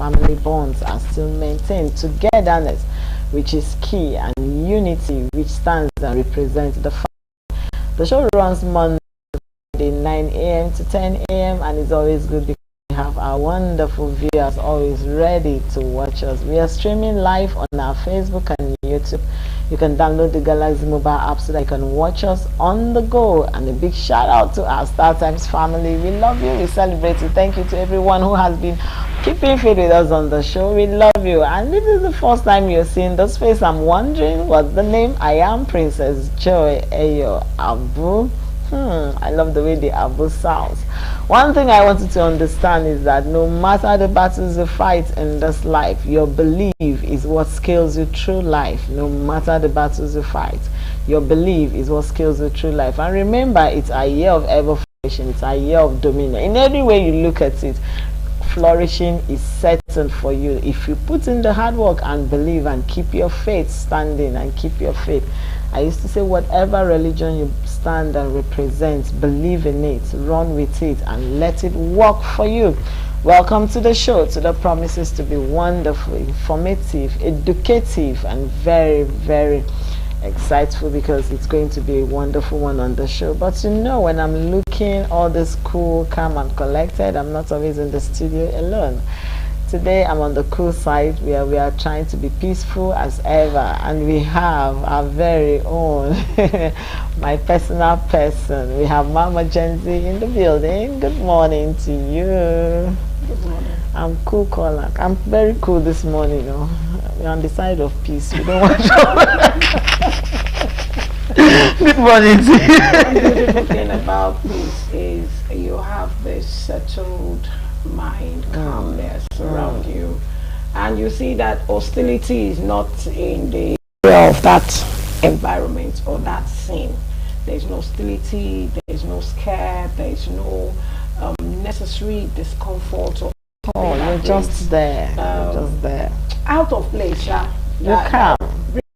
family bonds are still maintained, togetherness, which is key, and unity, which stands and represents the family. The show runs Monday, 9 a.m. to 10 a.m. and it's always good because we have our wonderful viewers always ready to watch us. We are streaming live on our Facebook and YouTube. You can download the Galaxy mobile app so that you can watch us on the go. And a big shout out to our Star Times family. We love you. We celebrate you. Thank you to everyone who has been keeping faith with us on the show. We love you. And this is the first time you're seeing this face. I'm wondering what's the name. I am Princess Joy Ayo Abu. I love the way the Abu sounds. One thing I want you to understand is that no matter the battles you fight in this life, your belief is what scales you through life. No matter the battles you fight, your belief is what scales you through life. And remember, it's a year of ever flourishing. It's a year of dominion. In every way you look at it, flourishing is certain for you if you put in the hard work and believe and keep your faith standing and keep your faith. I used to say, whatever religion you stand and represent, believe in it, run with it, and let it work for you. Welcome to the show. Today promises to be wonderful, informative, educative, and very, very exciteful, because it's going to be a wonderful one on the show. But you know, when I'm looking all this cool, calm, and collected, I'm not always in the studio alone. Today I'm on the cool side where we are trying to be peaceful as ever, and we have our very own my personal person. We have Mama Jenzi in the building. Good morning to you. Good morning. I'm cool, caller. I'm very cool this morning. We're on the side of peace. We don't want trouble. Good morning to you. The beautiful thing about peace is you have this settled mind, calmness around you, and you see that hostility is not in the area of that environment or that scene. There's no hostility, there's no scare, there's no necessary discomfort or you're just there. You're just there. Out of place, you're calm.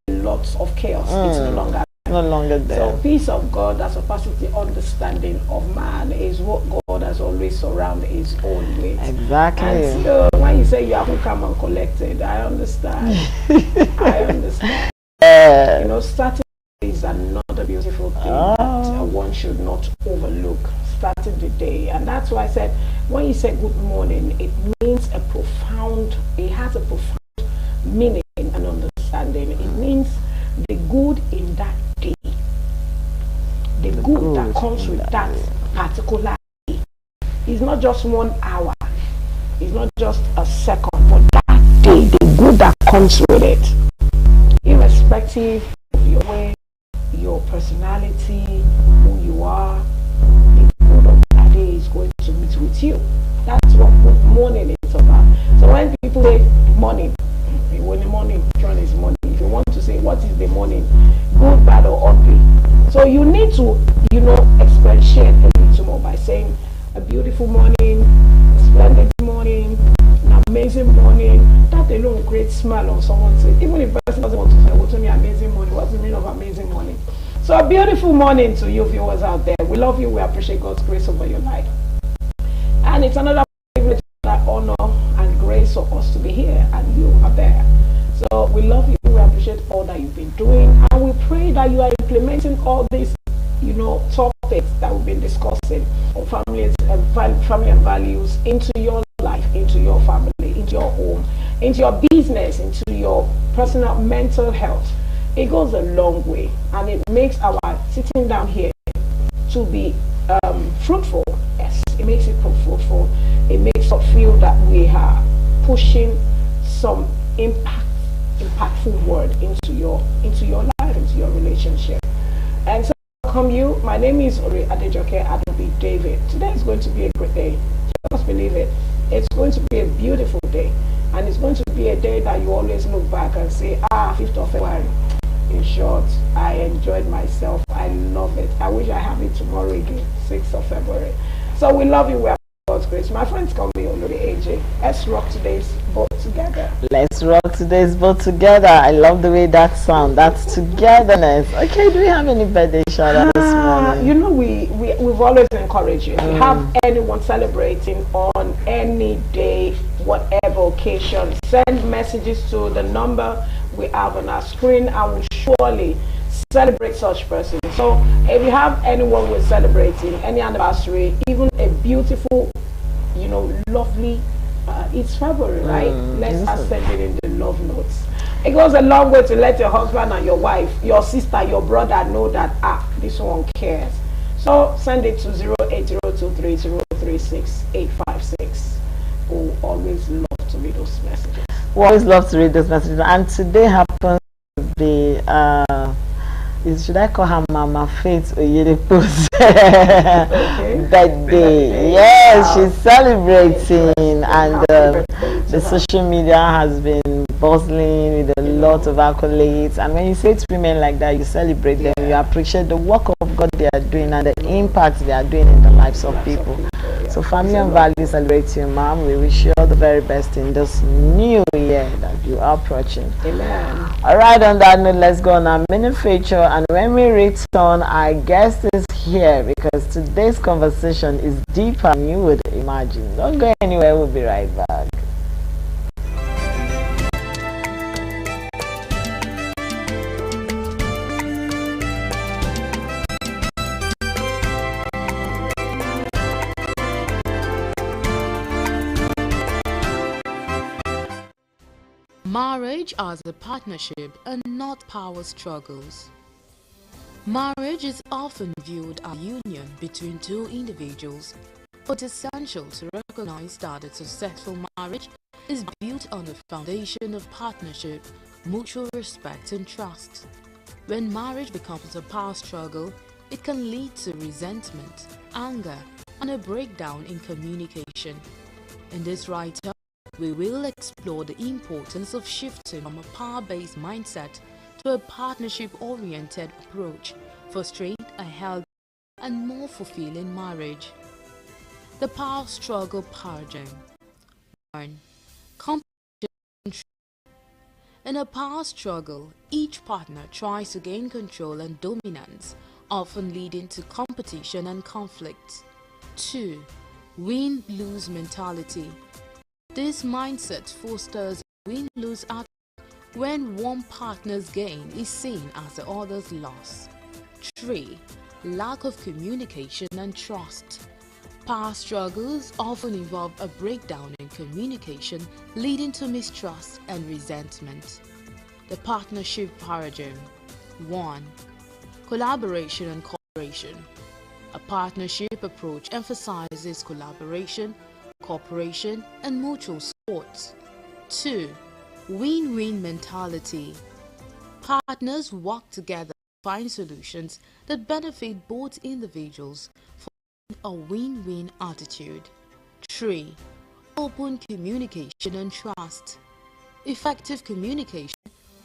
Lots of chaos. It's no longer there. So peace of God that surpasses the understanding of man is what God has always surrounded his own with. Exactly. And so when you say you are calm and collected, I understand. I understand. You know, starting is another beautiful thing that one should not overlook. Starting the day, and that's why I said when you say good morning, it means it has a profound meaning and understanding. It means the good in that day, the good that comes with that particular day. It's not just 1 hour, it's not just a second, but that day, the good that comes with it, irrespective of your way, your personality, who you are, the good of that day is going to meet with you. That's what good morning is about. So when people say morning, when the morning turn is morning, if you want to say what is the morning, good, bad, or ugly, so you need to, expatiate a little more by saying a beautiful morning, a splendid morning, an amazing morning. That alone creates smile on someone's face. Even if the person doesn't want to say, what's an amazing morning? What's the meaning of amazing morning? So a beautiful morning to you viewers out there. We love you. We appreciate God's grace over your life. And it's another privilege, honor, and grace for us to be here, and you are there. So we love you. We appreciate all that you've been doing, and we pray that you are implementing all these, topics that we've been discussing on family and values into your life, into your family, into your home, into your business, into your personal mental health. It goes a long way, and it makes our sitting down here to be fruitful. Yes, it makes it fruitful. It makes us feel that we are pushing some impactful word into your life, into your relationship. And so welcome you. My name is Ori Adejoke Adobe David. Today is going to be a great day. Just believe it. It's going to be a beautiful day, and it's going to be a day that you always look back and say, 5th of February. In short, I enjoyed myself. I love it. I wish I have it tomorrow again, 6th of February. So we love you. We are God's grace. My friends call me Olori AJ. Let's rock today's boat together. Let's rock today's boat together. I love the way that sounds. That's togetherness. Okay, do we have any birthday shout out this morning? We've always encouraged you. If you have anyone celebrating on any day, whatever occasion, occasion, send messages to the number we have on our screen, and we'll surely celebrate such person. So if you have anyone we're celebrating, any anniversary, even a beautiful, lovely, it's February, right? Let's start sending in the love notes. It goes a long way to let your husband and your wife, your sister, your brother know that this one cares. So send it to 08023036856. We'll always love to read those messages. We always love to read those messages. And today happens to be should I call her Mama Faith Oyedepo's birthday? Yes, she's celebrating, and the social media has been bustling with a lot of accolades. And when you say to women like that, you celebrate them, you appreciate the work of God they are doing and the impact they are doing in the lives of people. So Family and Value celebrates you, Mom. We wish you all the very best in this new year that you are approaching. Amen. Alright, on that note, let's go on our mini feature, and when we return, our guest is here because today's conversation is deeper than you would imagine. Don't go anywhere, we'll be right back. Marriage as a partnership and not power struggles. Marriage is often viewed as a union between two individuals, but it's essential to recognize that a successful marriage is built on a foundation of partnership, mutual respect and trust. When marriage becomes a power struggle, it can lead to resentment, anger, and a breakdown in communication. In this write-up, we will explore the importance of shifting from a power-based mindset to a partnership-oriented approach, fostering a healthy and more fulfilling marriage. The power struggle paradigm. 1. Competition. In a power struggle, each partner tries to gain control and dominance, often leading to competition and conflict. 2. Win-lose mentality. This mindset fosters a win-lose attitude when one partner's gain is seen as the other's loss. 3. Lack of communication and trust. Power struggles often involve a breakdown in communication, leading to mistrust and resentment. The partnership paradigm. 1. Collaboration and cooperation. A partnership approach emphasizes collaboration, cooperation, and mutual support. 2. Win-win mentality. Partners work together to find solutions that benefit both individuals, forming a win-win attitude. 3. Open communication and trust. Effective communication,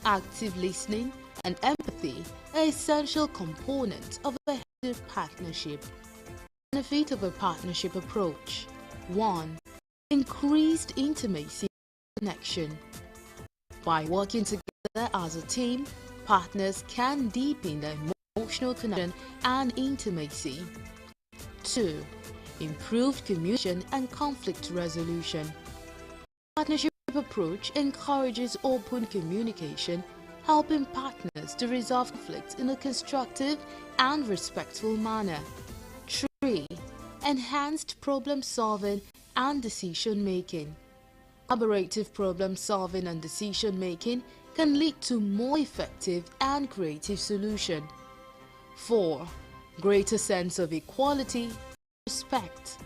active listening, and empathy are essential components of a healthy partnership. Benefit of a partnership approach. 1. Increased intimacy and connection. By working together as a team, partners can deepen their emotional connection and intimacy. 2. Improved communication and conflict resolution. Partnership approach encourages open communication, helping partners to resolve conflicts in a constructive and respectful manner. 3. Enhanced problem solving and decision making. Collaborative problem solving and decision making can lead to more effective and creative solutions. 4. Greater sense of equality, respect.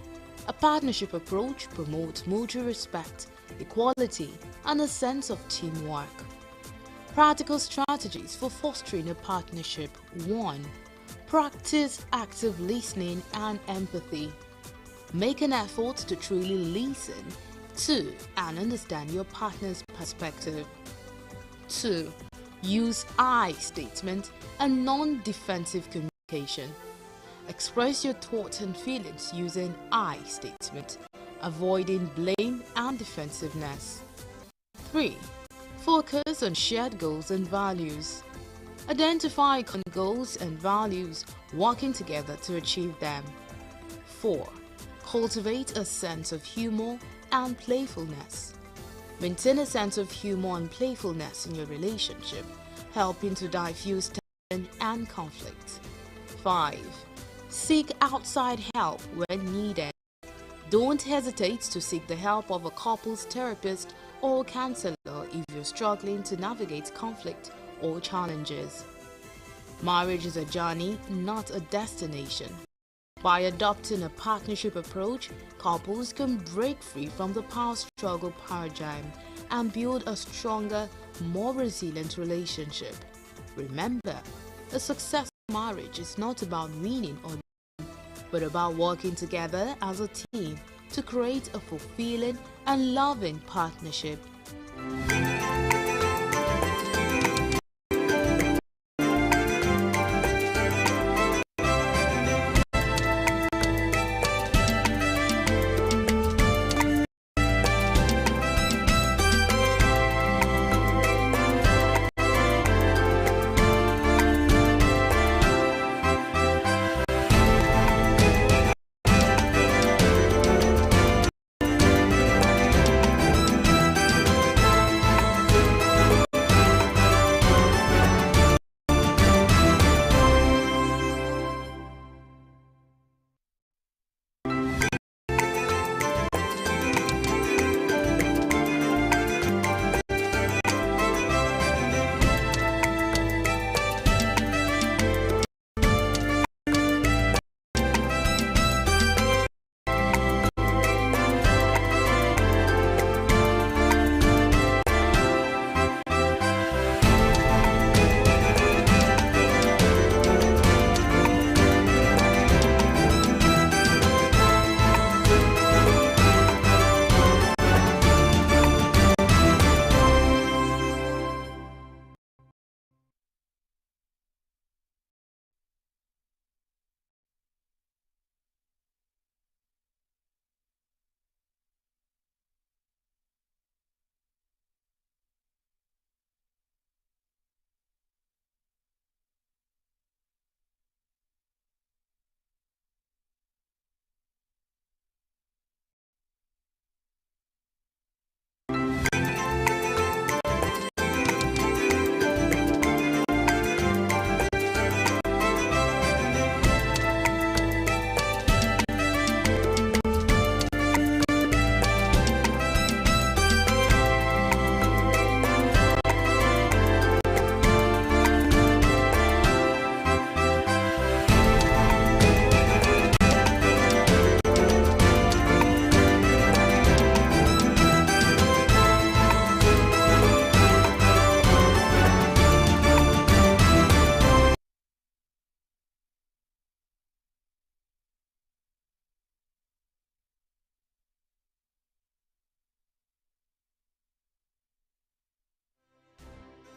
A partnership approach promotes mutual respect, equality, and a sense of teamwork. Practical strategies for fostering a partnership. 1. Practice active listening and empathy. Make an effort to truly listen to and understand your partner's perspective. 2. Use I statement and non-defensive communication. Express your thoughts and feelings using I statement, avoiding blame and defensiveness. 3. Focus on shared goals and values. Identify common goals and values, working together to achieve them. 4. Cultivate a sense of humor and playfulness. Maintain a sense of humor and playfulness in your relationship, helping to diffuse tension and conflict. 5. Seek outside help when needed. Don't hesitate to seek the help of a couples therapist or counselor if you're struggling to navigate conflict or challenges. Marriage is a journey, not a destination. By adopting a partnership approach, couples can break free from the power struggle paradigm and build a stronger, more resilient relationship. Remember, a successful marriage is not about winning or losing, but about working together as a team to create a fulfilling and loving partnership.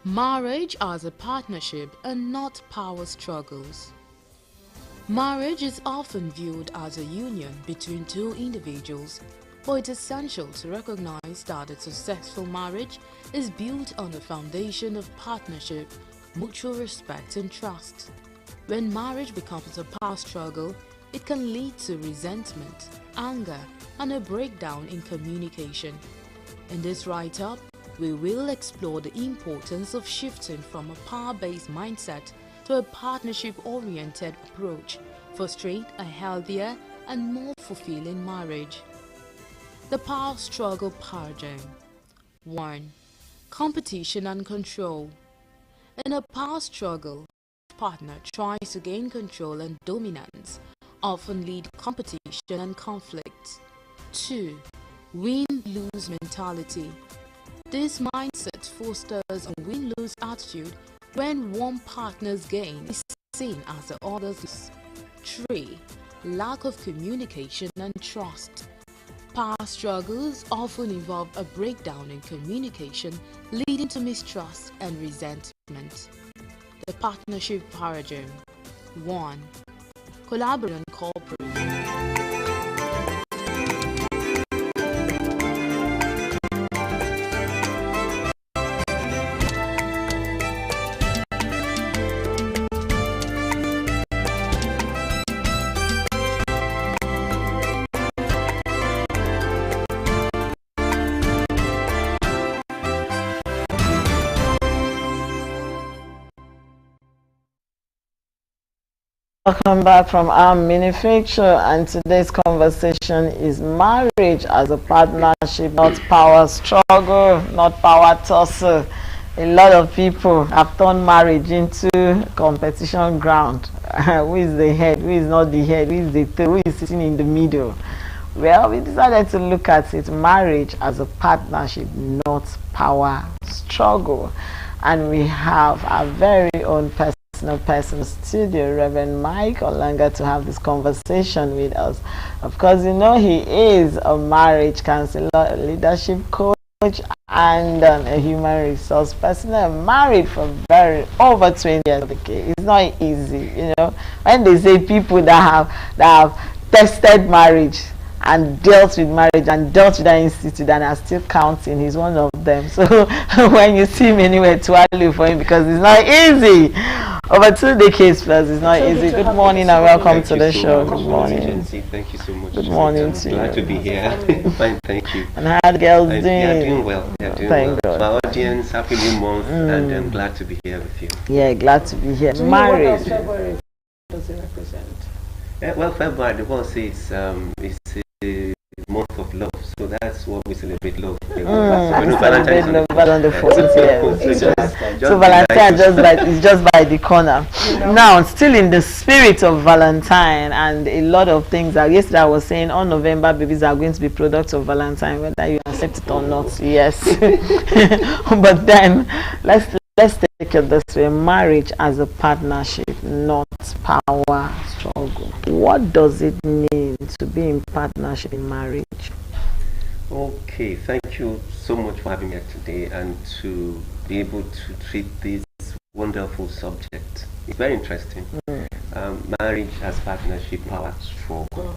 Marriage as a partnership and not power struggles. Marriage is often viewed as a union between two individuals, but it's essential to recognize that a successful marriage is built on a foundation of partnership, mutual respect and trust. When marriage becomes a power struggle, it can lead to resentment, anger, and a breakdown in communication. In this write-up, we will explore the importance of shifting from a power-based mindset to a partnership-oriented approach, fostering a healthier and more fulfilling marriage. The power struggle paradigm. 1. Competition and control. In a power struggle, each partner tries to gain control and dominance, often lead competition and conflict. 2. Win-lose mentality. This mindset fosters a win-lose attitude when one partner's gain is seen as the other's loss. 3. Lack of communication and trust. Power struggles often involve a breakdown in communication, leading to mistrust and resentment. The partnership paradigm. 1. Collaborate and cooperate. Welcome back from our mini feature, and today's conversation is marriage as a partnership, not power struggle, not power tussle. A lot of people have turned marriage into competition ground. Who is the head, who is not the head, who is the tail, who is sitting in the middle? Well, we decided to look at it, marriage as a partnership, not power struggle. And we have our very own personal person studio, Reverend Mike Olanga, to have this conversation with us. Of course, you know he is a marriage counselor, a leadership coach, and a human resource person. Married for over 20 years. Okay, it's not easy, you know. When they say people that have tested marriage and dealt with marriage and dealt with that institute and are still counting, he's one of them. So when you see him anywhere, twirl for him, because it's not easy. Over 2 decades plus, it's not easy. Good morning and welcome to the show. Good morning. Thank you so much. Good morning to you. Glad to be here. Fine, thank you. And how are the girls doing? They're doing well. They're doing Thank well. God. My audience, happy new month, and I'm glad to be here with you. Yeah, glad to be here. To you, Marriage. what February does it represent? Well, February, the world says it's a month of love, so that's what we celebrate love. Celebrate love on the 14th. So Valentine is just by the corner. You know? Now, still in the spirit of Valentine, and a lot of things that yesterday I was saying, all November babies are going to be products of Valentine, whether you accept it or not. Yes. But then let's take it this way: marriage as a partnership, not power struggle. What does it mean to be in partnership in marriage? Okay, thank you so much for having me here today and to be able to treat this wonderful subject. It's very interesting. Marriage as partnership, power struggle.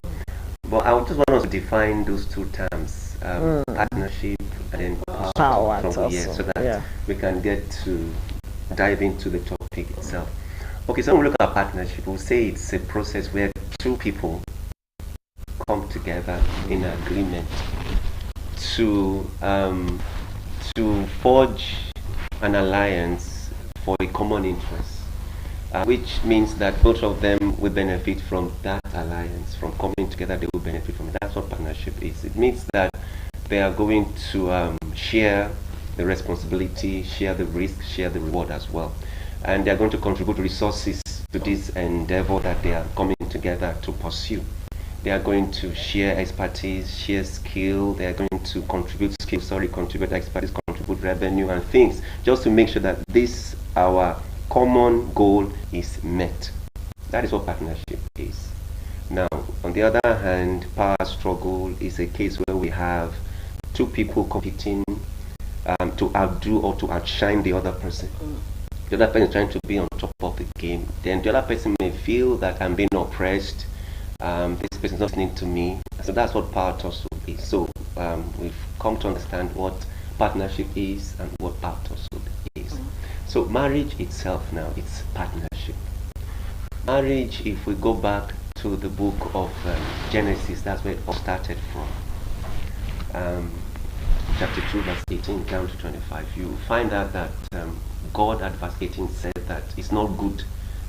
But I just want us to define those two terms, partnership and then power struggle, so that we can get to dive into the topic itself. Okay, so when we look at partnership, we'll say it's a process where two people come together in agreement to forge an alliance for a common interest, which means that both of them will benefit from that alliance. From coming together, they will benefit from it. That's what partnership is. It means that they are going to share the responsibility, share the risk, share the reward as well. And they are going to contribute resources to this endeavor that they are coming together to pursue. They are going to share expertise, share skill. They are going to contribute contribute expertise, contribute revenue and things, just to make sure that this, our common goal, is met. That is what partnership is. Now, on the other hand, power struggle is a case where we have two people competing to outdo or to outshine the other person. The other person is trying to be on top of the game. Then the other person may feel that I'm being oppressed. This person is not listening to me. So that's what power tussle is. So we've come to understand what partnership is and what power tussle is. So marriage itself now, it's partnership. Marriage, if we go back to the book of Genesis, that's where it all started from. Chapter 2, verse 18 down to 25. You find out that God at verse 18 said that it's not good.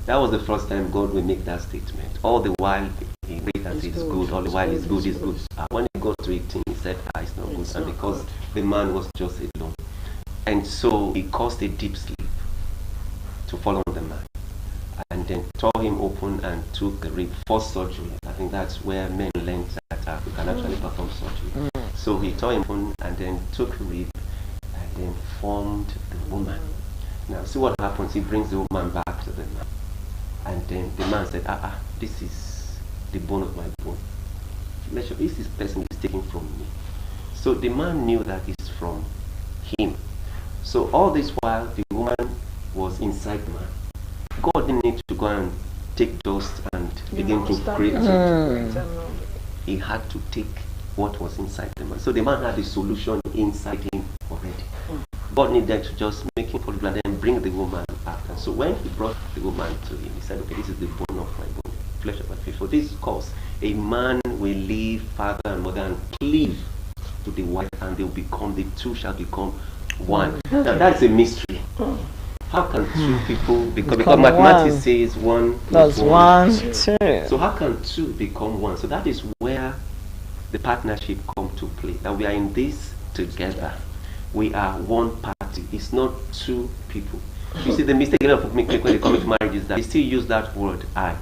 That was the first time God will make that statement. All the while he waited that it's good. All the while it's good, it's good. When he got to 18, he said, it's not good. And because the man was just alone. And so he caused a deep sleep to fall on the man. And then tore him open and took the rib for surgery. I think that's where men learned that we can actually perform surgery. So he tore him open and then took the rib and then formed the woman. Now see what happens. He brings the woman back to the man. And then the man said, this is the bone of my bone. This person is taken from me. So the man knew that it's from him. So all this while, the woman was inside the man. God didn't need to go and take dust and begin to create it. He had to take what was inside the man. So the man had the solution inside him already. God needed to just make him polyglot and then bring the woman out. And so when he brought the woman to him, he said, okay, this is the bone of my bone, flesh of my flesh. For this cause, a man will leave father and mother and cleave to the wife, and they will become, the two shall become one. Now that's a mystery. How can two people because mathematics says 1 plus 1, 2. So how can two become one? So that is where the partnership come to play. That we are in this together. We are one party. It's not two people. You see, the mistake when they come into marriage is that they still use that word I.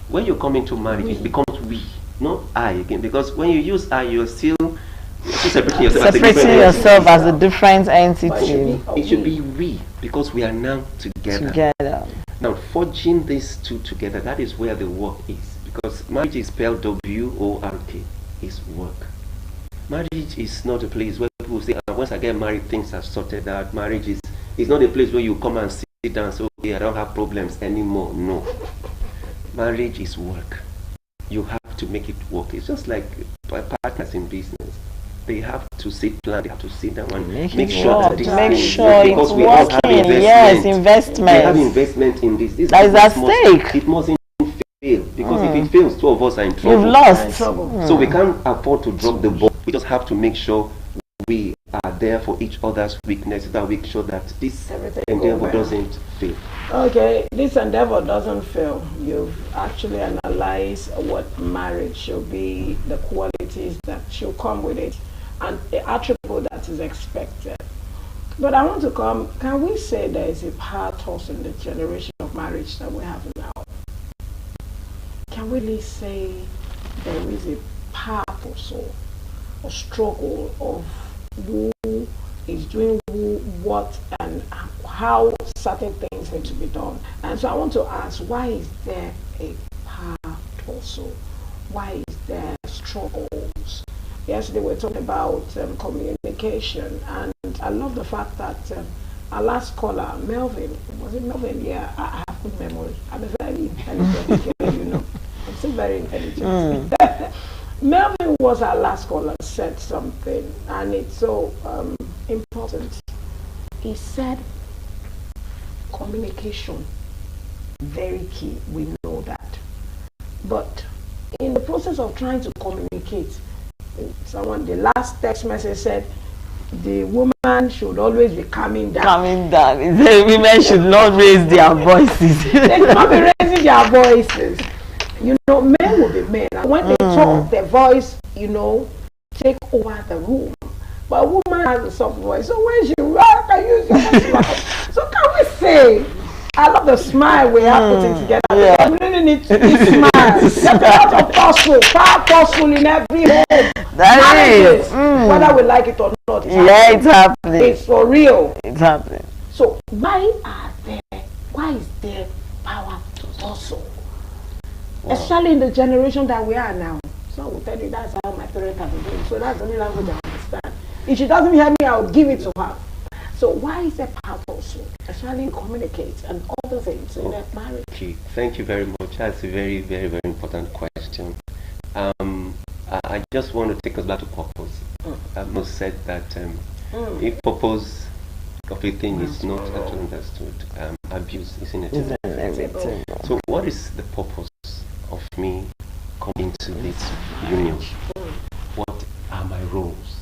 When you come into marriage, it becomes we, not I again. Because when you use I, you're still separating yourself as a different entity. It should be we, because we are now together. Now, forging these two together, that is where the work is. Because marriage is spelled W-O-R-K. It's work. Marriage is not a place where people say, once I get married, things are sorted out. Marriage is not a place where you come and sit down and say, okay, I don't have problems anymore. No. Marriage is work. You have to make it work. It's just like partners in business. They have to plan, they have to sit down and make sure that this it's working. Yes, investment. We have investment in this. That is at stake. It mustn't fail, because if it fails, two of us are in trouble. You've lost. So we can't afford to drop the ball. We just have to make sure we are there for each other's weaknesses, that we make sure that this endeavor doesn't fail. Okay, this endeavor doesn't fail. You've actually analyzed what marriage should be, the qualities that should come with it, and the attribute that is expected. But I want to can we say there is a pathos in the generation of marriage that we have now? Can we really say there is a pathos or a struggle of who is doing what and how certain things need to be done? And so I want to ask, why is there a pathos? Why is there struggles? Yesterday we were talking about communication, and I love the fact that our last caller, Melvin, was it Melvin? Yeah, I have good memory. I'm a very intelligent girl, you know. I'm still very intelligent. Melvin was our last caller, said something, and it's so important. He said communication, very key, we know that. But in the process of trying to communicate, the last text message said, the woman should always be calming down. Calming down. He said women should not raise their voices. They should not be raising their voices. You know, men will be men. And when they talk, their voice, you know, take over the room. But a woman has a soft voice. So when she rock, I use your voice. So can we say, I love the smile we are putting together. Yeah. We really need to smile. There's a lot of forceful in every home. That is. Whether we like it or not. It's happening. It's for real. It's happening. So why is there power to also? Wow. Especially in the generation that we are now. So I will tell you that's how my parents have been doing. So that's the only language I understand. If she doesn't hear me, I will give it to her. So why is there power also? Especially in communicate and other things in that marriage. Thank you very much. That's a very, very, very important question. I just want to take us back to purpose. I must said that if purpose of a thing is not actually understood, abuse is inevitable. So what is the purpose of me coming to this union? What are my roles?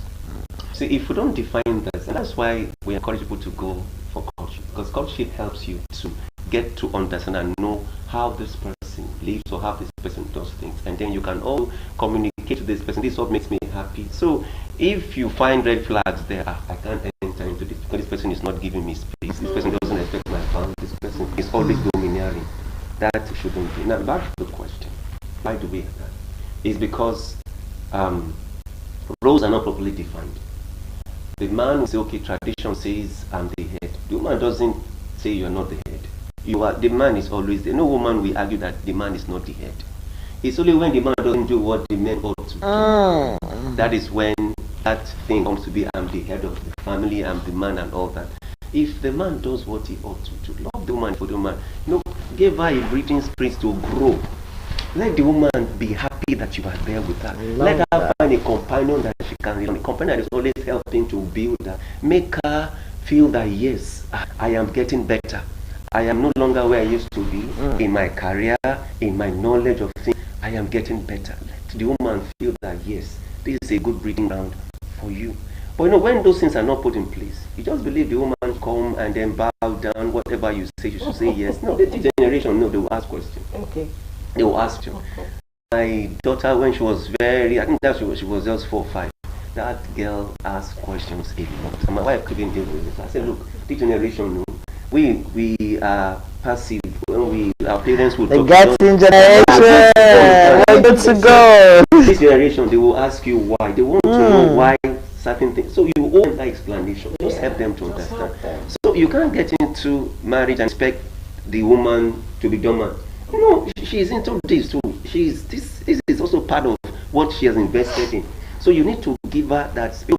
See, if we don't define this, and that's why we encourage people to go for courtship, because courtship helps you to get to understand and know how this person lives or how this person does things, and then you can all communicate to this person. This is what makes me happy. So if you find red flags there, I can't enter into this because this person is not giving me space, this person doesn't respect my boundaries, this person is always domineering. That shouldn't be. Now back to the question, why do we have that? It's because roles are not properly defined. The man will say, okay, tradition says I'm the head. The woman doesn't say you're not the head. You are. The man is always there. No woman will argue that the man is not the head. It's only when the man doesn't do what the man ought to do. That is when that thing comes to be, I'm the head of the family, I'm the man and all that. If the man does what he ought to do, love the woman for the woman, you know, give her a breathing space to grow. Let the woman be happy that you are there with her. Let her find a companion that she can rely on, a companion that is always helping to build her. Make her feel that, yes, I am getting better. I am no longer where I used to be in my career, in my knowledge of things. I am getting better. Let the woman feel that, yes, this is a good breeding ground for you. But you know, when those things are not put in place, you just believe the woman come and then bow down. Whatever you say, you should say yes. No, the generation, no, they will ask questions. Okay. They will ask you. Okay. My daughter, when she was I think that she was just 4 or 5, that girl asked questions a lot. And my wife couldn't deal with it. I said, look, this generation, no, we are passive. When our parents will talk. The getting generation, we're good to go. This generation, they will ask you why. They want to know why certain things. So you owe that explanation. Just help them to understand. So you can't get into marriage and expect the woman to be dormant. No, she's into this too. This is also part of what she has invested in. So you need to give her that space.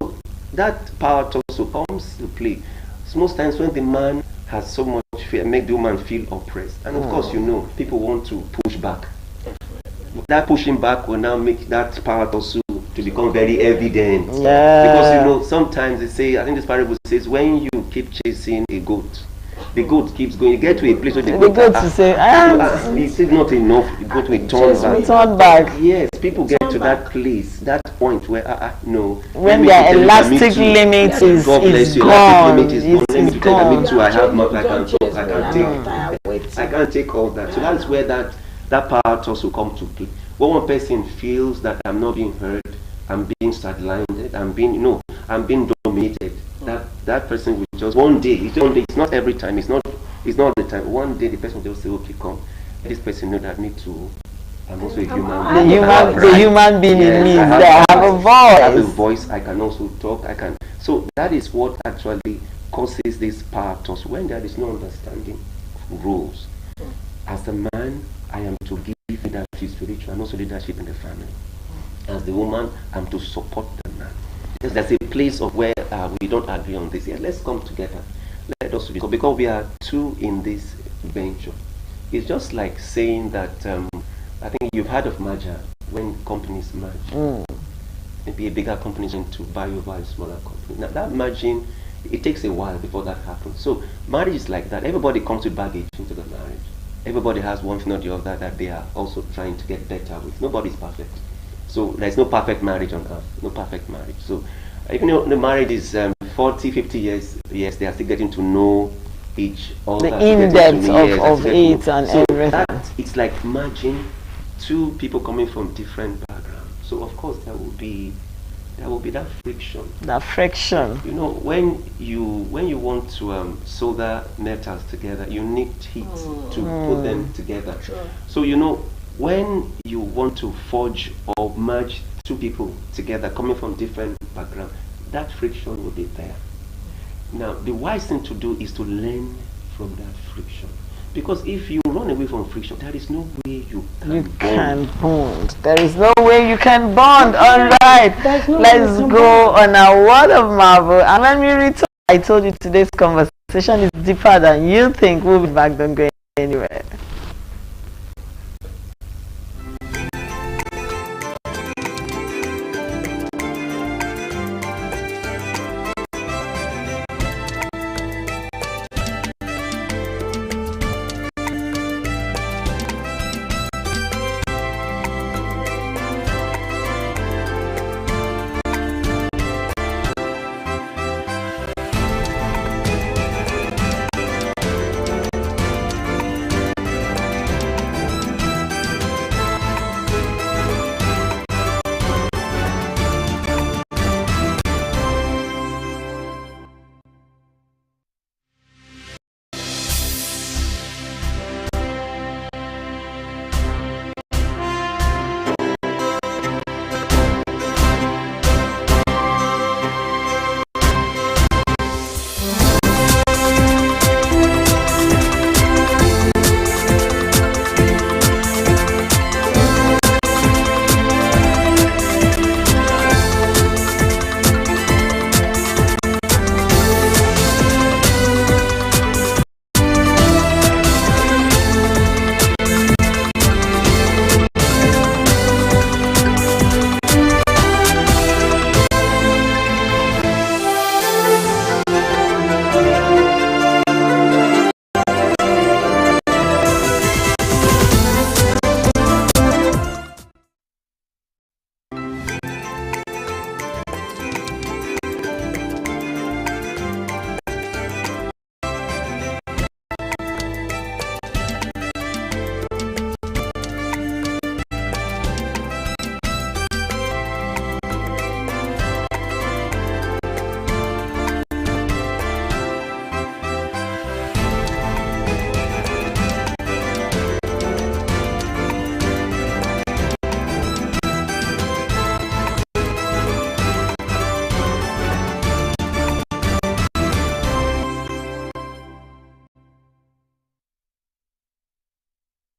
That power also comes to play. So most times when the man has so much fear, make the woman feel oppressed. And of course, you know, people want to push back. That pushing back will now make that power also to become very evident. Yeah. Because, you know, sometimes they say, I think this parable says, when you keep chasing a goat, the goat keeps going. You get to a place where the goat to say, it's not enough. The goat will turn back. Yes, people get to that place, that point where, no. When their elastic limit is gone. Let me tell you, I have much, I can't take all that. So that's where that part also come to play. When one person feels that I'm not being heard, I'm being sidelined, I'm being dominated. That person will just one day, it's not every time, it's not the time. One day the person will just say, okay, come. This person know that me too. I'm also a human being. The human being in me, I have a voice. I have a voice, I can also talk, so that is what actually causes this power toss when there is no understanding of rules. As a man, I am to give leadership spiritual and also leadership in the family. As the woman, I'm to support the man. Because there's a place of where we don't agree on this. Yeah, let's come together. Let us because we are two in this venture. It's just like saying that I think you've heard of merger when companies merge. Maybe a bigger company is going to buy over a smaller company. Now that merging, it takes a while before that happens. So marriage is like that. Everybody comes with baggage into the marriage. Everybody has one thing or the other that they are also trying to get better with. Nobody's perfect. So there's no perfect marriage on earth. No perfect marriage. So even though the marriage is 40, 50 years, yes, they are still getting to know each other. The in-depth of it and so everything. It's like merging two people coming from different backgrounds. So of course there will be that friction. That friction. You know, when you want to solder metals together, you need heat to put them together. Sure. So you know, when you want to forge or merge two people together coming from different backgrounds, that friction will be there. Now, the wise thing to do is to learn from that friction. Because if you run away from friction, there is no way you can bond. There is no way you can bond. All right, let's go on a word of marvel. And when we return, I told you today's conversation is deeper than you think. We'll be back, don't go anywhere.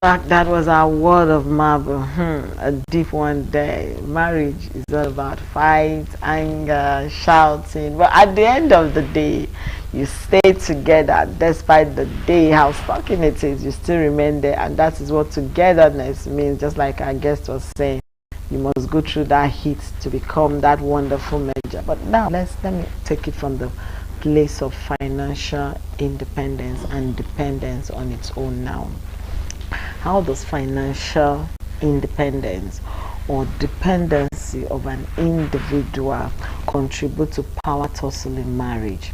That was our word of marble. A deep one there. Marriage is all about fight, anger, shouting. But at the end of the day, you stay together despite the day, how fucking it is. You still remain there, and that is what togetherness means. Just like our guest was saying, you must go through that heat to become that wonderful major. But now let me take it from the place of financial independence and dependence on its own now. How does financial independence or dependency of an individual contribute to power tussle in marriage?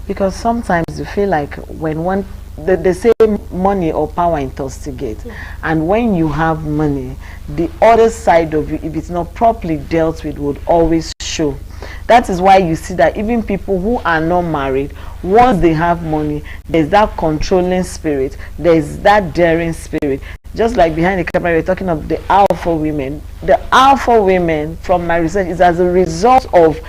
Because sometimes you feel like when they say money or power intoxicate, and when you have money, the other side of you, if it's not properly dealt with, would always show. That is why you see that even people who are not married, once they have money, there's that controlling spirit, there's that daring spirit. Just like behind the camera, we're talking of the alpha women. The alpha women, from my research, is as a result of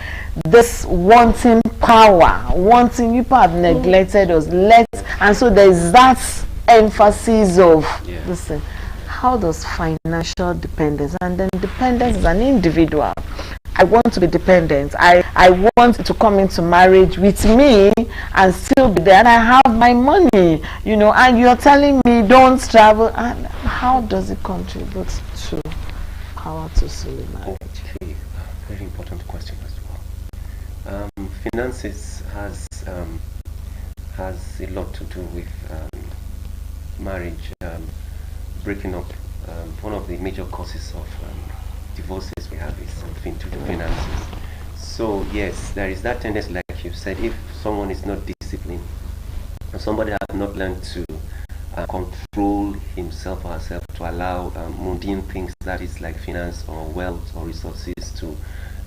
this wanting power, wanting. People have neglected us, and so there's that emphasis of listen. How does financial dependence, and then dependence as an individual? I want to be dependent. I want to come into marriage with me and still be there, and I have my money, you know, and you're telling me don't travel. And how does it contribute to power tussle in marriage? Okay, very important question as well. Finances has a lot to do with marriage breaking up. One of the major causes of divorces we have is something to do with finances. So yes, there is that tendency, like you said, if someone is not disciplined, or somebody has not learned to control himself or herself, to allow mundane things, that is like finance or wealth or resources, to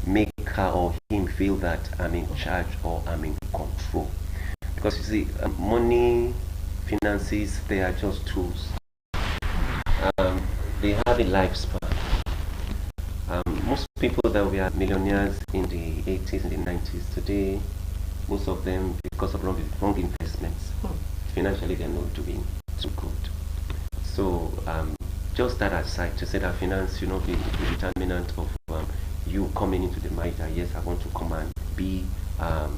make her or him feel that I'm in charge or I'm in control. Because you see, money, finances, they are just tools. They have a lifespan. Most people that were millionaires in the 80s and the 90s, today, most of them, because of wrong investments, financially they're not doing too good. So just that aside, to say that finance should not be the determinant of you coming into the marriage, that yes, I want to come and be a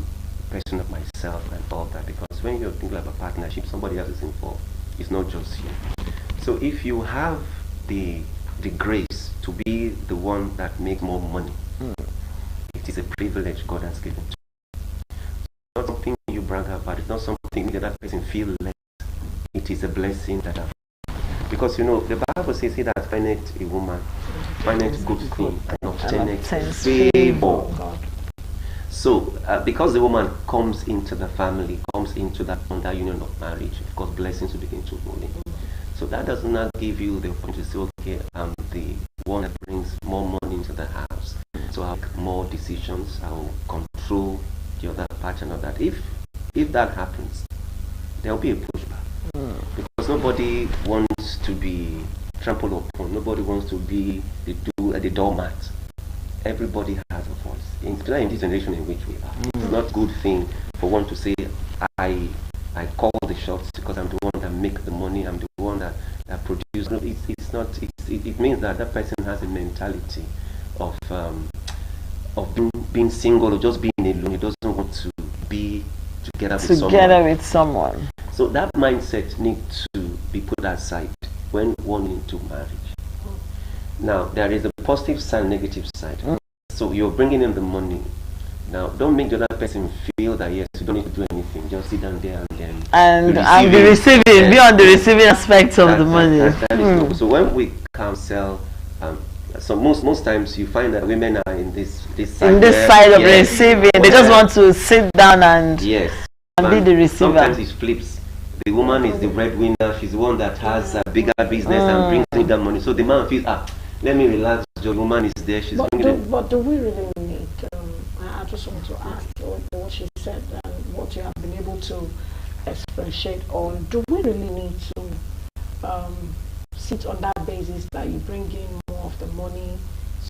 person of myself and all that. Because when you're thinking about partnership, somebody else is involved. It's not just you. So if you have the grace to be the one that makes more money, it is a privilege God has given to you. It's not something you brag about. It's not something the other person feels less. It is a blessing that I've. Because you know the Bible says, "He that findeth a woman findeth good thing and obtaineth favor." So because the woman comes into the family, comes into that under union of marriage, of course blessings will begin to roll in. So that does not give you the opportunity to say, okay, I'm the one that brings more money into the house, so I'll make more decisions, I'll control the other part and all that. If that happens, there'll be a pushback. Because nobody wants to be trampled upon, nobody wants to be the doormat. Everybody has a voice, especially in this generation in which we are. It's not a good thing for one to say, I call the shots because I'm the one that make the money, I'm the one that produce. No, it's not. It means that that person has a mentality of being single or just being alone. He doesn't want to be together with someone. So that mindset needs to be put aside when one into marriage. Now there is a positive side, negative side. So you're bringing in the money. Now, don't make the other person feel that yes, you don't need to do anything. Just sit down there and be receiving, be on the receiving aspect of the money. So when we counsel, so most times you find that women are in this side. In this side of receiving, they just want to sit down and be the receiver. Sometimes it flips. The woman is the breadwinner. She's the one that has a bigger business and brings in that money. So the man feels, let me relax. The woman is there. She's but do we really need? I just want to ask what she said and what you have been able to expatiate on. Do we really need to sit on that basis that you bring in more of the money,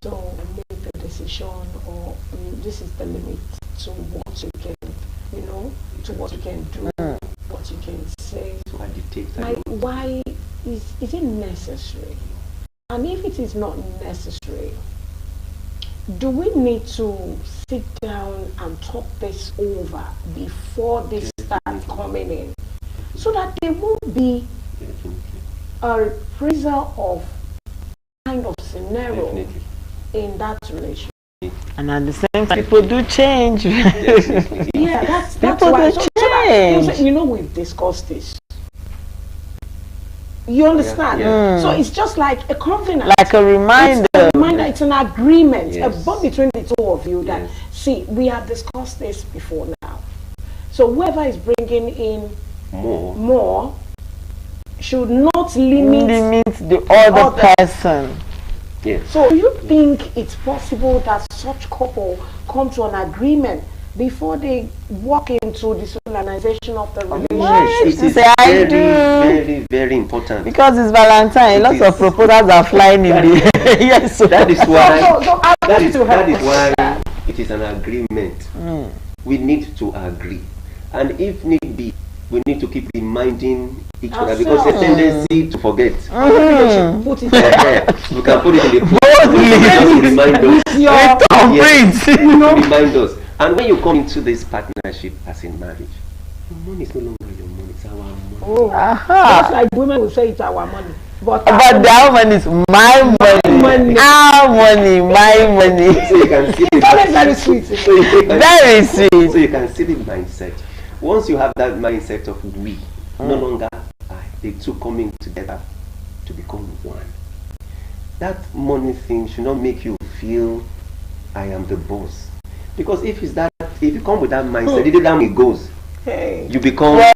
so make the decision, or this is the limit to what you can, to what you can do, what you can say? So I dictate. Like, why is it necessary? And if it is not necessary, do we need to sit down and talk this over before they start coming in, so that there won't be a reprisal of kind of scenario in that relationship? And at the same time, people do change. Yeah, that's people why. do change. You know, we've discussed this. You understand? So it's just like a covenant. Like a reminder. It's a reminder, it's an agreement, a Yes. bond between the two of you that, see, we have discussed this before now. So whoever is bringing in more should not limit the other person. Yes. So do you think it's possible that such couple come to an agreement before they walk into the solemnization of the relationship? Yes, it is very, very important. Because it's Valentine, lots of proposals are flying in the air. Yes, so that is why. So that is why it is an agreement. We need to agree, and if need be, we need to keep reminding each other, because there's a tendency to forget. Put it We can put it in the just remind us. Remind us. And when you come into this partnership as in marriage, your money is no longer your money, it's our money. Just like women will say it's our money. But our money is my money. Our money, my money. So you can see it's very sweet. Very sweet. So you can see the mindset. Once you have that mindset of we, no longer I, the two coming together to become one. That money thing should not make you feel I am the boss. Because if you come with that mindset, the time it goes, you become your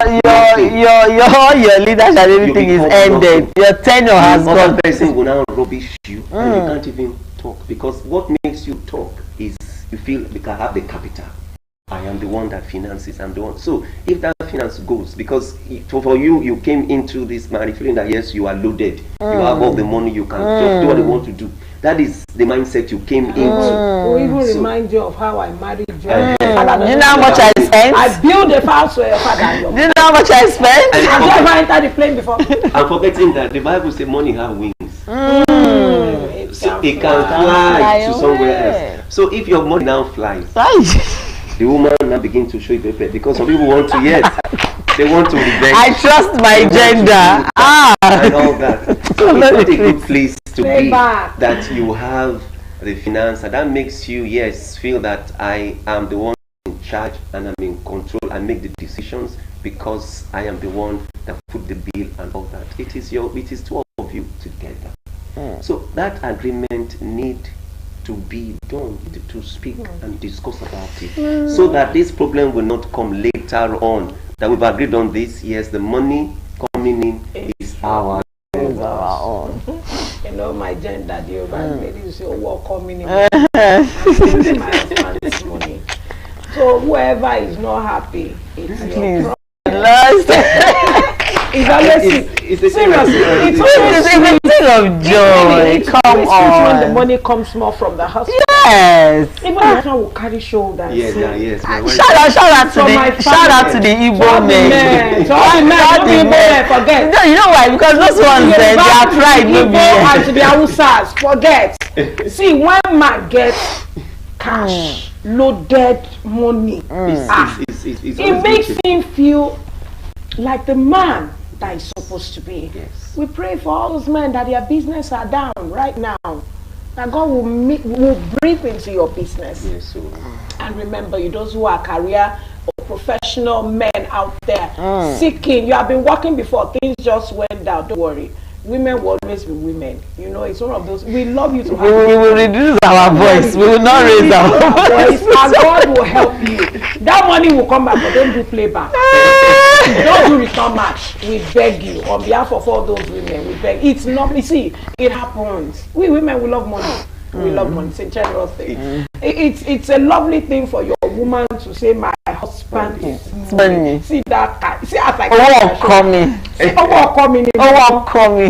leadership and everything is ended. Your tenure has gone. Other person will now rubbish you, and you can't even talk, because what makes you talk is you feel you can have the capital. I am the one that finances. I'm the one. So if that finance goes, because for you came into this marriage feeling that yes, you are loaded, you have all the money, you can just do what you want to do. That is the mindset you came into. We'll even remind you of how I married you. You know how much I spent? I built a house for your father. Do you know how much I spent? Have you ever entered the plane before? I'm forgetting that the Bible says money has wings. So it can fly to somewhere else. So if your money now flies, the woman now begin to show you paper, because some people want to, they want to revenge. I trust my gender. And all that. So it's not a good place to be, back. that you have the finance, and that makes you, feel that I am the one in charge and I'm in control and make the decisions, because I am the one that put the bill and all that. It is two of you together. So that agreement need to be done, to speak and discuss about it, so that this problem will not come later on, that we've agreed on this. Yes, the money coming in is our own. You know, my gender, the urban lady say, "Oh, coming in." My husband this money. So whoever is not happy, it's your problem. It's always seriously. It's a thing of joy. Come on. When the money comes more from the husband. Yes. Even the husband will carry shoulders. Yes. Shout out to the Igbo men. Forget. No, you know why? Because those ones they are pride. And to the Hausas, forget. See, when man gets cash, loaded money, it makes him feel like the man that is supposed to be. Yes. We pray for all those men that their business are down right now, that God will breathe into your business. Yes, so. And remember, you those who are career or professional men out there seeking, you have been working before, things just went down, don't worry. Women will always be women. You know, it's one of those. We love you to have. We will reduce our voice. We will not raise our voice. And God will help you. That money will come back, but don't do playback. Don't do return match. We beg you, on behalf of all those women, we beg. It's not, you see, it happens. We women, we love money. We love money. It's a general thing. It's a lovely thing for your woman to say, my husband is money. See that? See us like coming. You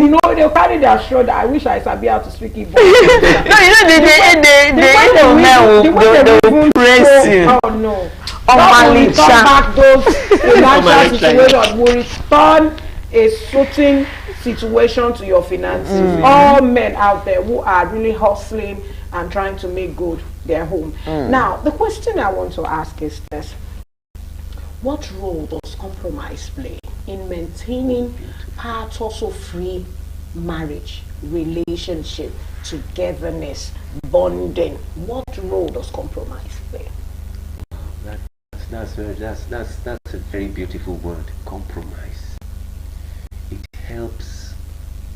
know, they carry their shoulder. I wish I sabi how to speak Igbo. No, you know they will praise you. Oh no. Don't return back those financial situations. We return a certain situation to your finances. All men out there who are really hustling and trying to make good their home. Now, the question I want to ask is this: what role does compromise play in maintaining tussle-free marriage, relationship, togetherness, bonding? What role does compromise play? That's a very beautiful word, compromise. It helps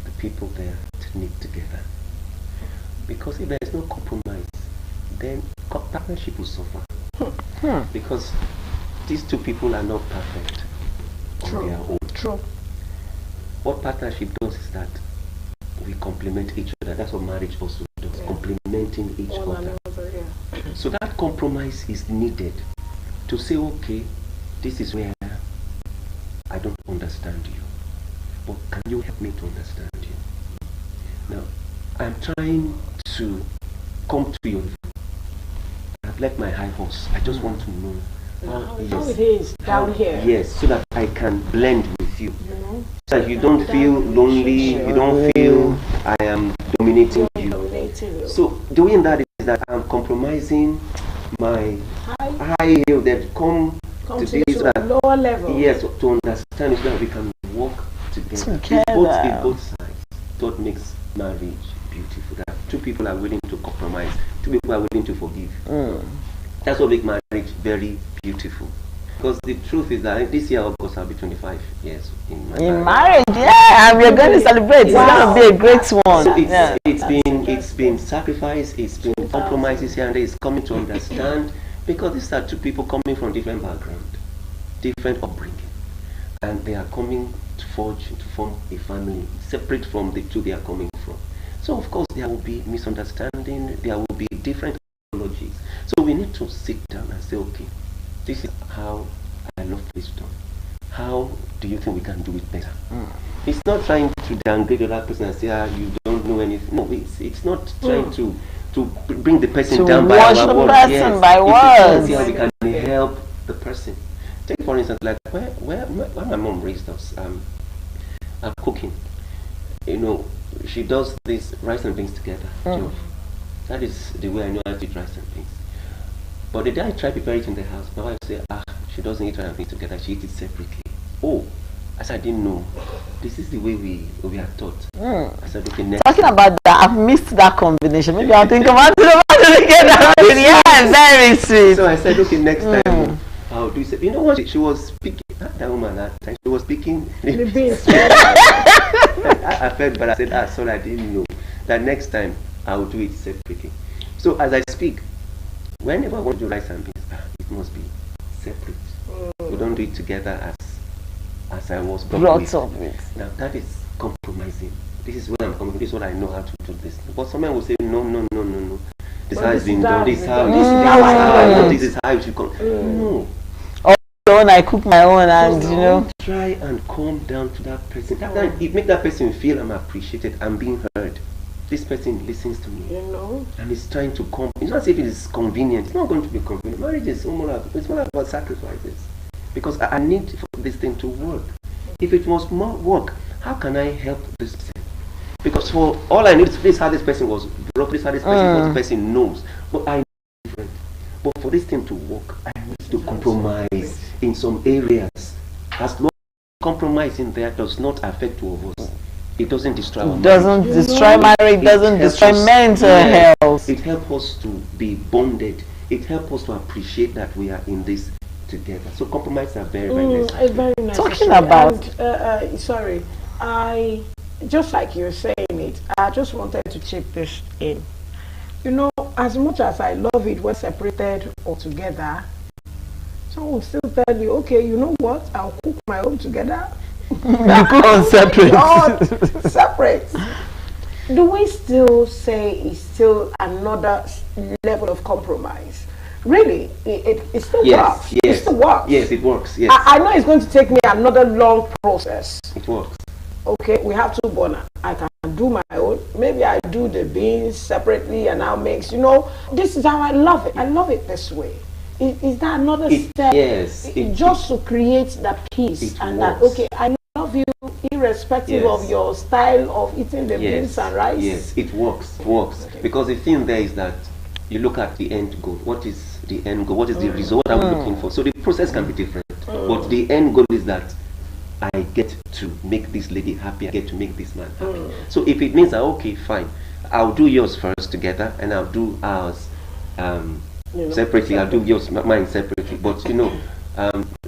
the people there to knit together. Because if there is no compromise, then partnership will suffer. Because these two people are not perfect on their own. True. What partnership does is that we complement each other. That's what marriage also does, complementing each other. So that compromise is needed to say, okay, this is where I don't understand you, but can you help me to understand you? Now, I'm trying to come to you. I've left my high horse. I just want to know how it is down here. Yes, so that I can blend with you. So that you don't feel lonely, you don't feel I am dominating you. So doing that is that I'm compromising my high heel that come to this lower level. Yes, to understand it so that we can work together. It's both sides. That makes marriage beautiful. That two people are willing to compromise, two people are willing to forgive. That's what makes marriage very beautiful. Because the truth is that this year, August, I'll be 25 years in marriage. Yeah, and we're going to celebrate. It's going to be a great one. So it's been sacrifice, it's been compromises here and there. It's coming to understand, because these are two people coming from different background, different upbringing, and they are coming to form a family separate from the two they are coming from. So of course there will be misunderstanding, there will be different ideologies. So we need to sit down and say, okay, this is how I love this done. How do you think we can do it better? It's not trying to downgrade the other person and say, you don't know anything. No, it's not trying to bring the person down by our words. Person by words. See how we can help the person. Take for instance, like where my mom raised us, cooking. You know, she does this rice and beans together. That is the way I know how to eat rice and beans. But the day I try to prepare it in the house, my wife said, she doesn't eat rice and beans together, she eats it separately. Oh, I said, I didn't know. This is the way we are taught. I said, okay, next talking about that, I've missed that combination. Maybe I'll think about it together. Yeah, very sweet. So I said, okay, next time I'll do it. You know what? She was speaking, that woman that time, she was speaking. The beans. I felt, but I said, sorry, I didn't know. That next time I'll do it separately. So as I speak, whenever I want to do rice and beans, it must be separate. We don't do it together as I was brought up with. Now that is compromising. This is where I'm coming. This is what I know how to do this. But someone will say, no. This has been done. This is how it should come. No. When I cook my own, and you know, try and calm down to that person. It make that person feel I'm appreciated, I'm being heard. This person listens to me, and is trying to come. It's not as if it is convenient. It's not going to be convenient. Marriage is more about sacrifices, because I need for this thing to work. If it was more work, how can I help this person? Because for all I need is this how this person was brought, this how this person what this person knows. But I know different. But for this thing to work, I need to compromise in some areas. As long as compromising there does not affect two of us, it doesn't destroy our marriage. Doesn't destroy marriage, doesn't destroy mental health. It helps us to be bonded. It helps us to appreciate that we are in this together. So compromises are very, very necessary. Very necessary. Talking about I just like you're saying it, I just wanted to chip this in. You know, as much as I love it when separated or together, someone will still tell you, okay, you know what, I'll cook my own together. You cook on separate. Not separate. Do we still say it's still another level of compromise? Really, it still works. Yes. It still works. Yes, it works. Yes. I know it's going to take me another long process. It works. Okay, we have two burners. I can do my own. Maybe I do the beans separately and I'll mix. You know, this is how I love it. I love it this way. Is that another step? Yes. Just to create that peace and that, okay, I love you irrespective of your style of eating the beans and rice? Yes, it works. Okay. Because the thing there is that you look at the end goal. What is the end goal? What is the result I'm looking for? So the process can be different. But the end goal is that I get to make this lady happy, I get to make this man happy. So if it means that, okay, fine, I'll do yours first together and I'll do ours separately. I'll do yours, mine separately. But you know,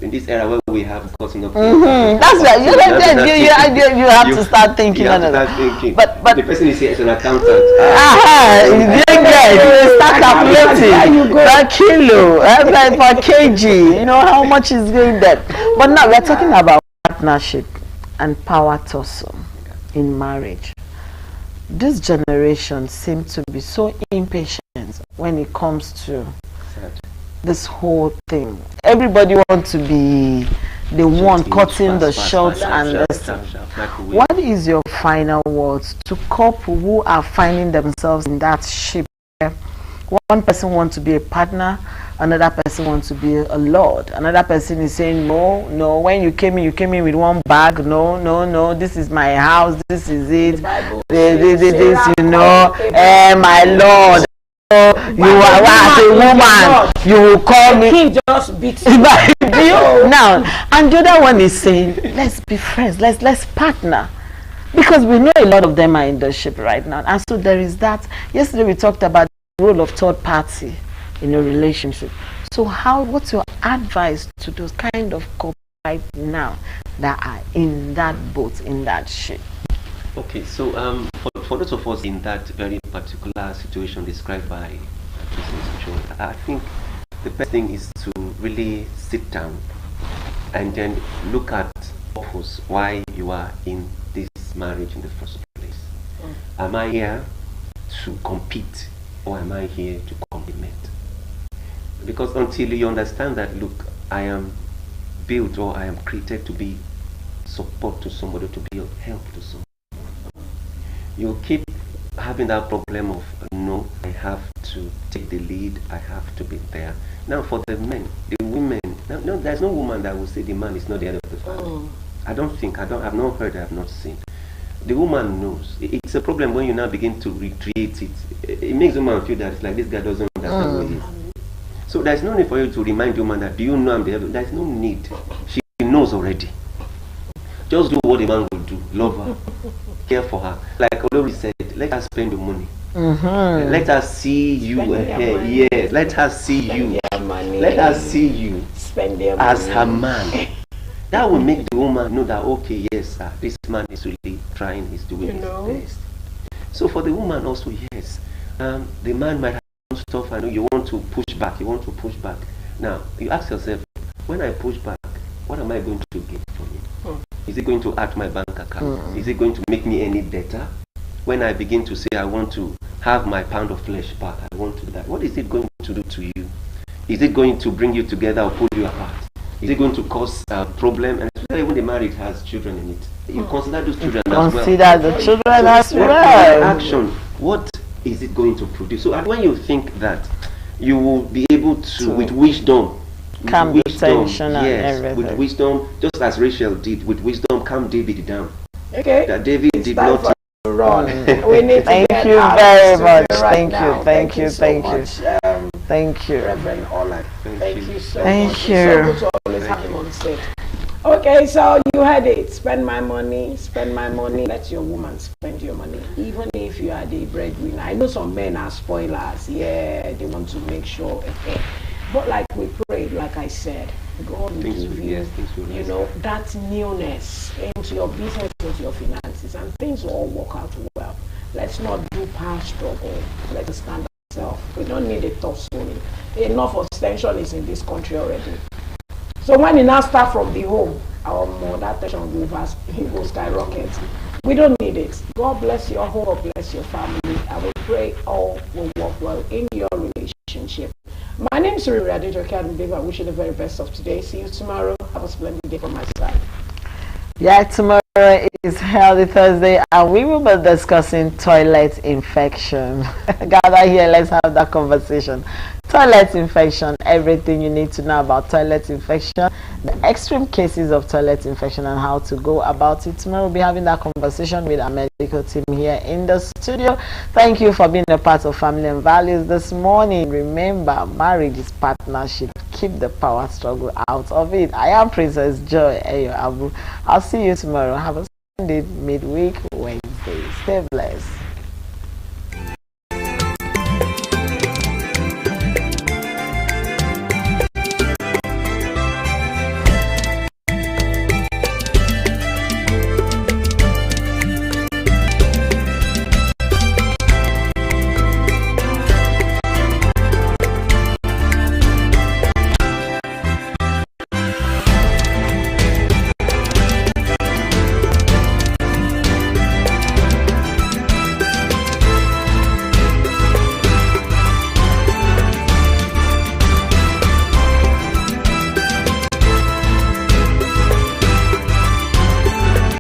in this era where we have cutting up, that's right. You have to start thinking. You have to start thinking. But the person is here as an accountant. You start calculating per kilo, per kg. You know how much is going there. But now we're talking about partnership and power tussle in marriage. This generation seems to be so impatient when it comes to this whole thing. Everybody wants to be the one cutting the shots and listening. What is your final words to couples who are finding themselves in that ship? One person wants to be a partner, another person wants to be a lord, another person is saying no, when you came in with one bag, no, this is my house, this is it, this, you know, my lord, you are as a woman, you will call me. He just beats you. Now, and the other one is saying, let's be friends, let's partner. Because we know a lot of them are in the ship right now. And so there is that. Yesterday we talked about the role of third party in a relationship. So what's your advice to those kind of couples right now that are in that boat, in that ship? Okay, so for those of us in that very particular situation described by Mrs. Joy, I think the best thing is to really sit down and then look at purpose, why you are in this marriage in the first place. Am I here to compete or am I here to complement? Because until you understand that, look, I am built or I am created to be support to somebody, to be of help to somebody, you keep having that problem of no, I have to take the lead, I have to be there. Now for the men, the women, no, there's no woman that will say the man is not the head of the family. I've not heard, I have not seen. The woman knows. It's a problem when you now begin to recreate it. It makes the woman feel that it's like this guy doesn't understand what he is. So there's no need for you to remind the woman that, do you know I'm the head? There's no need. She knows already. Just do what the man will do. Love her. Care for her. Like Olori said, let her spend the money. Let her see you ahead. Yes, let her see you. Let her see you as her man. That will make the woman know that, okay, yes, sir, this man is really trying, he's doing his best. So for the woman also, yes, the man might have done stuff, I know you want to push back, Now, you ask yourself, when I push back, what am I going to get from it? Is it going to add my bank account? Is it going to make me any better? When I begin to say I want to have my pound of flesh back, I want to do that, what is it going to do to you? Is it going to bring you together or pull you apart? Is it going to cause a problem? And especially when the marriage has children in it, you consider those children as well. Consider the children as well. Action. What is it going to produce? So when you think that you will be able to, with wisdom, calm tension and everything. With wisdom, just as Rachel did, with wisdom, calm David down. Okay. That David did not run. We need to thank you very much. Thank you. Thank you. Reverend Ola. Thank you so much. Thank you. So good to always have him on set. Okay, so you had it. Spend my money. Let your woman spend your money. Even if you are the breadwinner. I know some men are spoilers. Yeah, they want to make sure. But like we prayed, like I said, God will give you, you know, that newness into your business, into your finances, and things will all work out well. Let's not do power struggle. Let's stand ourselves. We don't need a tussle. Enough of tension is in this country already. So when it now starts from the home, that tension will skyrocket. We don't need it. God bless your home. God bless your family. I will pray all will work well in your relationship. My name is Riri Adejoke. I wish you the very best of today. See you tomorrow. Have a splendid day from my side. Yeah, tomorrow It's Healthy Thursday and we will be discussing toilet infection. Gather here, let's have that conversation. Toilet infection, everything you need to know about toilet infection, the extreme cases of toilet infection and how to go about it. Tomorrow we'll be having that conversation with our medical team here in the studio. Thank you for being a part of Family and Values this morning. Remember, marriage is partnership. Keep the power struggle out of it. I am Princess Joy Ayo Abu. I'll see you tomorrow. Have a Sunday midweek Wednesday. Stay blessed.